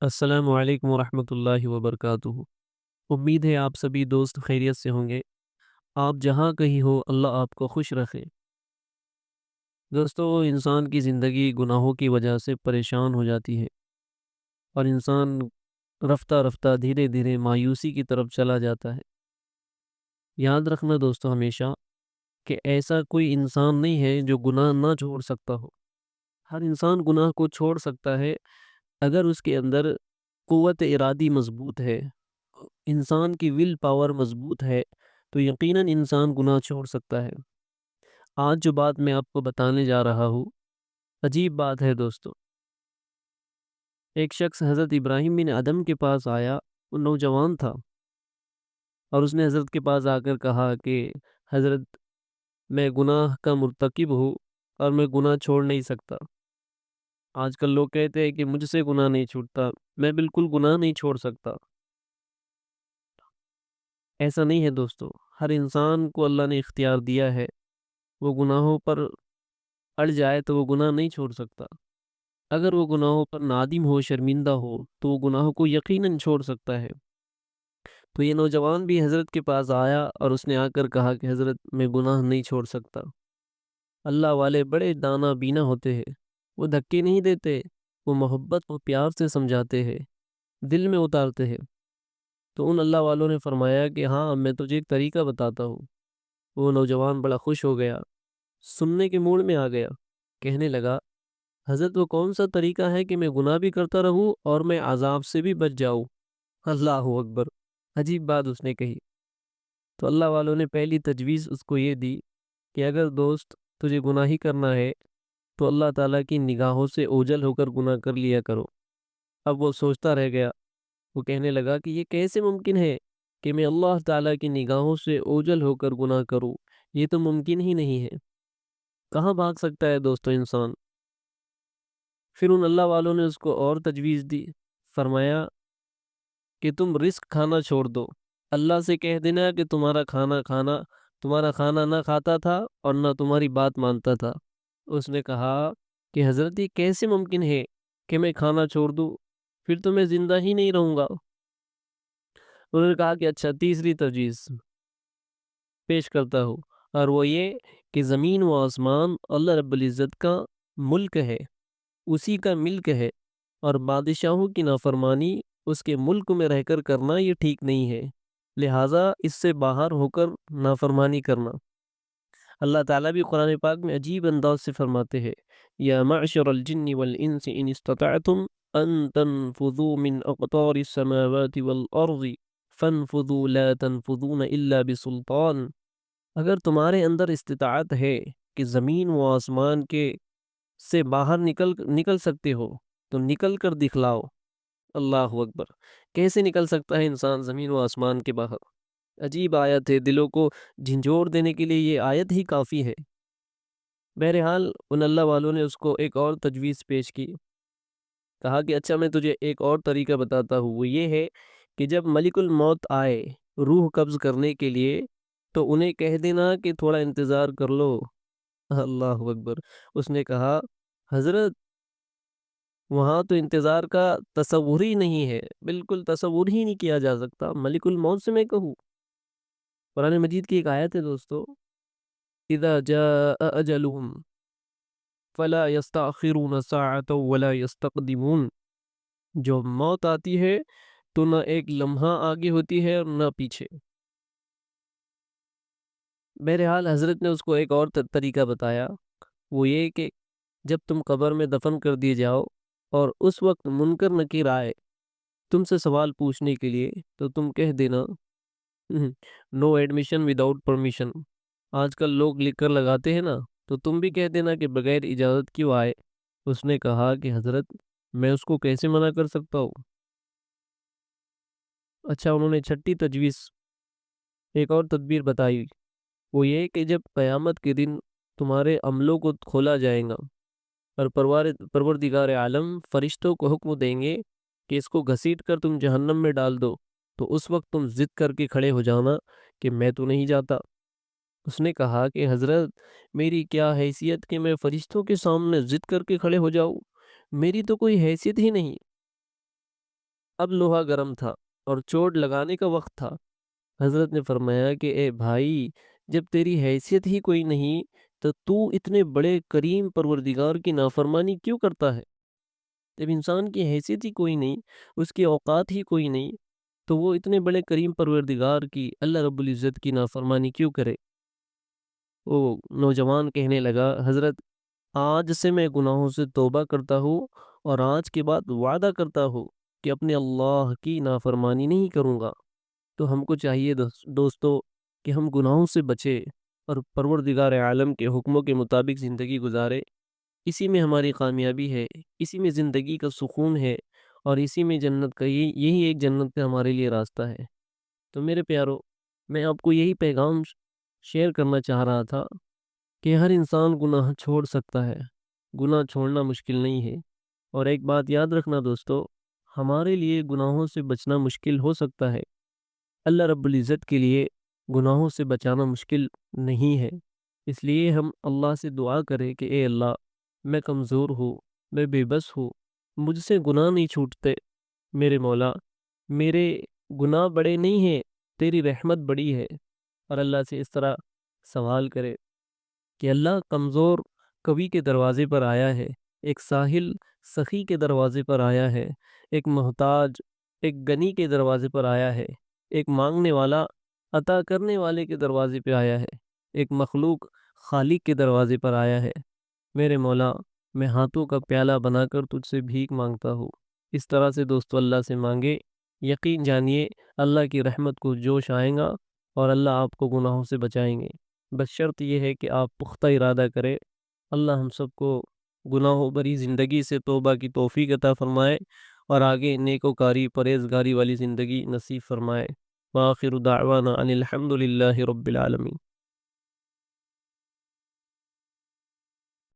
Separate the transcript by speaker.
Speaker 1: السلام علیکم ورحمۃ اللہ وبرکاتہ۔ امید ہے آپ سبھی دوست خیریت سے ہوں گے۔ آپ جہاں کہیں ہو اللہ آپ کو خوش رکھے۔ دوستو، انسان کی زندگی گناہوں کی وجہ سے پریشان ہو جاتی ہے اور انسان رفتہ رفتہ دھیرے دھیرے مایوسی کی طرف چلا جاتا ہے۔ یاد رکھنا دوستو ہمیشہ کہ ایسا کوئی انسان نہیں ہے جو گناہ نہ چھوڑ سکتا ہو۔ ہر انسان گناہ کو چھوڑ سکتا ہے اگر اس کے اندر قوت ارادی مضبوط ہے، انسان کی ول پاور مضبوط ہے تو یقیناً انسان گناہ چھوڑ سکتا ہے۔ آج جو بات میں آپ کو بتانے جا رہا ہوں، عجیب بات ہے دوستو۔ ایک شخص حضرت ابراہیم بن ادم کے پاس آیا، وہ نوجوان تھا، اور اس نے حضرت کے پاس آ کر کہا کہ حضرت، میں گناہ کا مرتکب ہوں اور میں گناہ چھوڑ نہیں سکتا۔ آج کل لوگ کہتے ہیں کہ مجھ سے گناہ نہیں چھوٹتا، میں بالکل گناہ نہیں چھوڑ سکتا۔ ایسا نہیں ہے دوستو، ہر انسان کو اللہ نے اختیار دیا ہے، وہ گناہوں پر اڑ جائے تو وہ گناہ نہیں چھوڑ سکتا۔ اگر وہ گناہوں پر نادم ہو، شرمندہ ہو، تو وہ گناہوں کو یقیناً چھوڑ سکتا ہے۔ تو یہ نوجوان بھی حضرت کے پاس آیا اور اس نے آ کر کہا کہ حضرت، میں گناہ نہیں چھوڑ سکتا۔ اللہ والے بڑے دانا بینا ہوتے ہیں، وہ دھکے نہیں دیتے، وہ محبت و پیار سے سمجھاتے ہیں، دل میں اتارتے ہیں۔ تو ان اللہ والوں نے فرمایا کہ ہاں، میں تجھے ایک طریقہ بتاتا ہوں۔ وہ نوجوان بڑا خوش ہو گیا، سننے کے موڈ میں آ گیا، کہنے لگا، حضرت وہ کون سا طریقہ ہے کہ میں گناہ بھی کرتا رہوں اور میں عذاب سے بھی بچ جاؤں؟ اللہ اکبر، عجیب بات اس نے کہی۔ تو اللہ والوں نے پہلی تجویز اس کو یہ دی کہ اگر دوست تجھے گناہ ہی کرنا ہے تو اللہ تعالیٰ کی نگاہوں سے اوجھل ہو کر گناہ کر لیا کرو۔ اب وہ سوچتا رہ گیا، وہ کہنے لگا کہ یہ کیسے ممکن ہے کہ میں اللہ تعالیٰ کی نگاہوں سے اوجھل ہو کر گناہ کروں؟ یہ تو ممکن ہی نہیں ہے۔ کہاں بھاگ سکتا ہے دوستو انسان؟ پھر ان اللہ والوں نے اس کو اور تجویز دی، فرمایا کہ تم رزق کھانا چھوڑ دو، اللہ سے کہہ دینا کہ تمہارا کھانا نہ کھاتا تھا اور نہ تمہاری بات مانتا تھا۔ اس نے کہا کہ حضرت، یہ کیسے ممکن ہے کہ میں کھانا چھوڑ دوں؟ پھر تو میں زندہ ہی نہیں رہوں گا۔ انہوں نے کہا کہ اچھا، تیسری تجویز پیش کرتا ہوں، اور وہ یہ کہ زمین و آسمان اللہ رب العزت کا ملک ہے، اسی کا ملک ہے، اور بادشاہوں کی نافرمانی اس کے ملک میں رہ کر کرنا یہ ٹھیک نہیں ہے، لہٰذا اس سے باہر ہو کر نافرمانی کرنا۔ اللہ تعالیٰ بھی قرآن پاک میں عجیب انداز سے فرماتے ہیں، یا معشر الجن والانس ان استطعتم ان تنفذوا من اقطار السماوات والارض فانفذوا لا تنفذون الا بسلطان۔ اگر تمہارے اندر استطاعت ہے کہ زمین و آسمان کے سے باہر نکل سکتے ہو تو نکل کر دکھلاؤ۔ اللہ اکبر، کیسے نکل سکتا ہے انسان زمین و آسمان کے باہر؟ عجیب آیت ہے، دلوں کو جھنجھوڑ دینے کے لیے یہ آیت ہی کافی ہے۔ بہرحال ان اللہ والوں نے اس کو ایک اور تجویز پیش کی، کہا کہ اچھا، میں تجھے ایک اور طریقہ بتاتا ہوں، وہ یہ ہے کہ جب ملک الموت آئے روح قبض کرنے کے لیے تو انہیں کہہ دینا کہ تھوڑا انتظار کر لو۔ اللہ اکبر، اس نے کہا حضرت، وہاں تو انتظار کا تصور ہی نہیں ہے، بالکل تصور ہی نہیں کیا جا سکتا، ملک الموت سے میں کہوں؟ قرآن مجید کی ایک آیت ہے دوستو، اذا جاء اجلهم فلا يستأخرون ساعة ولا يستقدمون۔ جو موت آتی ہے تو نہ ایک لمحہ آگے ہوتی ہے اور نہ پیچھے۔ بہرحال حضرت نے اس کو ایک اور طریقہ بتایا، وہ یہ کہ جب تم قبر میں دفن کر دیے جاؤ اور اس وقت منکر نکیر آئے تم سے سوال پوچھنے کے لیے تو تم کہہ دینا نو ایڈمیشن وداؤٹ پرمیشن۔ آج کل لوگ لکھ کر لگاتے ہیں نا، تو تم بھی کہہ دینا کہ بغیر اجازت کیوں آئے۔ اس نے کہا کہ حضرت، میں اس کو کیسے منع کر سکتا ہوں؟ اچھا، انہوں نے چھٹی تجویز ایک اور تدبیر بتائی، وہ یہ کہ جب قیامت کے دن تمہارے عملوں کو کھولا جائے گا اور پروردگار عالم فرشتوں کو حکم دیں گے کہ اس کو گھسیٹ کر تم جہنم میں ڈال دو، تو اس وقت تم ضد کر کے کھڑے ہو جانا کہ میں تو نہیں جاتا۔ اس نے کہا کہ حضرت، میری کیا حیثیت کہ میں فرشتوں کے سامنے ضد کر کے کھڑے ہو جاؤں؟ میری تو کوئی حیثیت ہی نہیں۔ اب لوہا گرم تھا اور چوٹ لگانے کا وقت تھا۔ حضرت نے فرمایا کہ اے بھائی، جب تیری حیثیت ہی کوئی نہیں تو اتنے بڑے کریم پروردگار کی نافرمانی کیوں کرتا ہے؟ جب انسان کی حیثیت ہی کوئی نہیں، اس کی اوقات ہی کوئی نہیں، تو وہ اتنے بڑے کریم پروردگار کی، اللہ رب العزت کی نافرمانی کیوں کرے؟ وہ نوجوان کہنے لگا، حضرت آج سے میں گناہوں سے توبہ کرتا ہوں اور آج کے بعد وعدہ کرتا ہوں کہ اپنے اللہ کی نافرمانی نہیں کروں گا۔ تو ہم کو چاہیے دوستو کہ ہم گناہوں سے بچے اور پروردگار عالم کے حکموں کے مطابق زندگی گزارے۔ اسی میں ہماری کامیابی ہے، اسی میں زندگی کا سکون ہے، اور اسی میں جنت کا یہی ایک جنت کا ہمارے لیے راستہ ہے۔ تو میرے پیارو، میں آپ کو یہی پیغام شیئر کرنا چاہ رہا تھا کہ ہر انسان گناہ چھوڑ سکتا ہے، گناہ چھوڑنا مشکل نہیں ہے۔ اور ایک بات یاد رکھنا دوستو، ہمارے لیے گناہوں سے بچنا مشکل ہو سکتا ہے، اللہ رب العزت کے لیے گناہوں سے بچانا مشکل نہیں ہے۔ اس لیے ہم اللہ سے دعا کریں کہ اے اللہ، میں کمزور ہوں، میں بے بس ہوں، مجھ سے گناہ نہیں چھوٹتے، میرے مولا، میرے گناہ بڑے نہیں ہیں، تیری رحمت بڑی ہے۔ اور اللہ سے اس طرح سوال کرے کہ اللہ، کمزور کبھی کے دروازے پر آیا ہے، ایک ساحل سخی کے دروازے پر آیا ہے، ایک محتاج ایک غنی کے دروازے پر آیا ہے، ایک مانگنے والا عطا کرنے والے کے دروازے پہ آیا ہے، ایک مخلوق خالق کے دروازے پر آیا ہے۔ میرے مولا، میں ہاتھوں کا پیالہ بنا کر تجھ سے بھیک مانگتا ہوں۔ اس طرح سے دوستو اللہ سے مانگے، یقین جانیے اللہ کی رحمت کو جوش آئیں گا اور اللہ آپ کو گناہوں سے بچائیں گے۔ بس شرط یہ ہے کہ آپ پختہ ارادہ کریں۔ اللہ ہم سب کو گناہوں بری زندگی سے توبہ کی توفیق عطا فرمائے اور آگے نیکوکاری پرہیزگاری والی زندگی نصیب فرمائے۔ وآخر دعوانا ان الحمد للہ رب العالمین۔